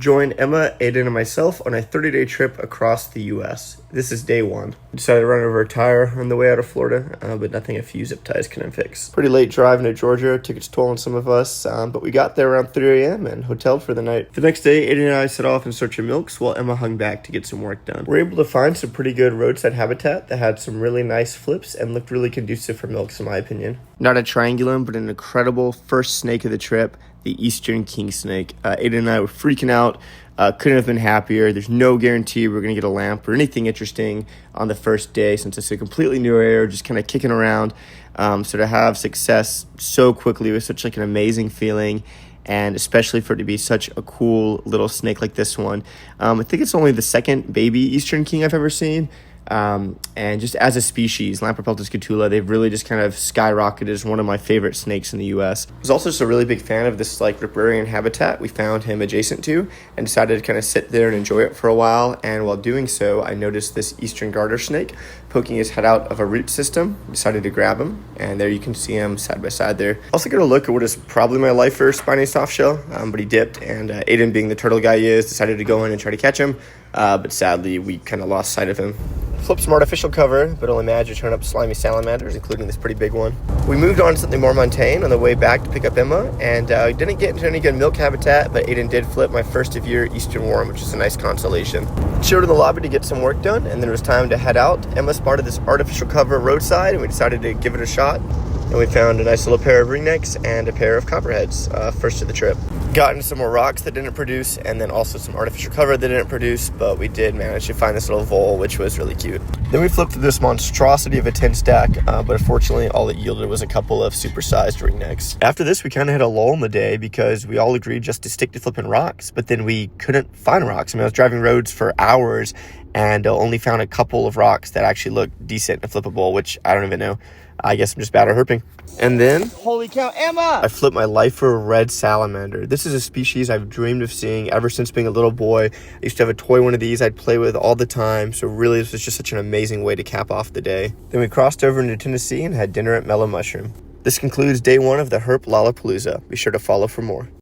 Join Emma, Aiden, and myself on a 30-day trip across the U.S. This is day one. We decided to run over a tire on the way out of Florida, but nothing a few zip ties couldn't fix. Pretty late drive into Georgia, took its toll on some of us, but we got there around 3 a.m. and hoteled for the night. The next day, Aiden and I set off in search of milks while Emma hung back to get some work done. We were able to find some pretty good roadside habitat that had some really nice flips and looked really conducive for milks in my opinion. Not a triangulum, but an incredible first snake of the trip, the Eastern King Snake. Aiden and I were freaking out. Couldn't have been happier. There's no guarantee we're going to get a lamp or anything interesting on the first day since it's a completely new area, just kind of kicking around. So to have success so quickly was such like an amazing feeling, and especially for it to be such a cool little snake like this one. I think it's only the second baby Eastern King I've ever seen. And just as a species, Lampropeltis scutula, they've really just kind of skyrocketed as one of my favorite snakes in the U.S. I was also just a really big fan of this like riparian habitat we found him adjacent to and decided to kind of sit there and enjoy it for a while. And while doing so, I noticed this Eastern garter snake poking his head out of a root system. Decided to grab him, and there you can see him side by side there. Also got a look at what is probably my lifer, spiny softshell, but he dipped, and Aiden, being the turtle guy he is, decided to go in and try to catch him, but sadly we kind of lost sight of him. Flipped some artificial cover, but only managed to turn up slimy salamanders, including this pretty big one. We moved on to something more mundane on the way back to pick up Emma, and we didn't get into any good milk habitat, but Aiden did flip my first of year Eastern worm, which is a nice consolation. Chilled in the lobby to get some work done, and then it was time to head out. Emma spotted this artificial cover roadside, and we decided to give it a shot. And we found a nice little pair of ringnecks and a pair of copperheads, first of the trip. Got into some more rocks that didn't produce, and then also some artificial cover that didn't produce, but we did manage to find this little vole, which was really cute. Then we flipped through this monstrosity of a 10 stack, but unfortunately all it yielded was a couple of supersized ringnecks. After this, we kind of had a lull in the day because we all agreed just to stick to flipping rocks, but then we couldn't find rocks. I mean, I was driving roads for hours and only found a couple of rocks that actually looked decent and flippable, which I don't even know. I guess I'm just bad at herping. And then, holy cow, Emma! I flipped my lifer red salamander. This is a species I've dreamed of seeing ever since being a little boy. I used to have a toy one of these I'd play with all the time, so really this was just such an amazing way to cap off the day. Then we crossed over into Tennessee and had dinner at Mellow Mushroom. This concludes day one of the Herp Lollapalooza. Be sure to follow for more.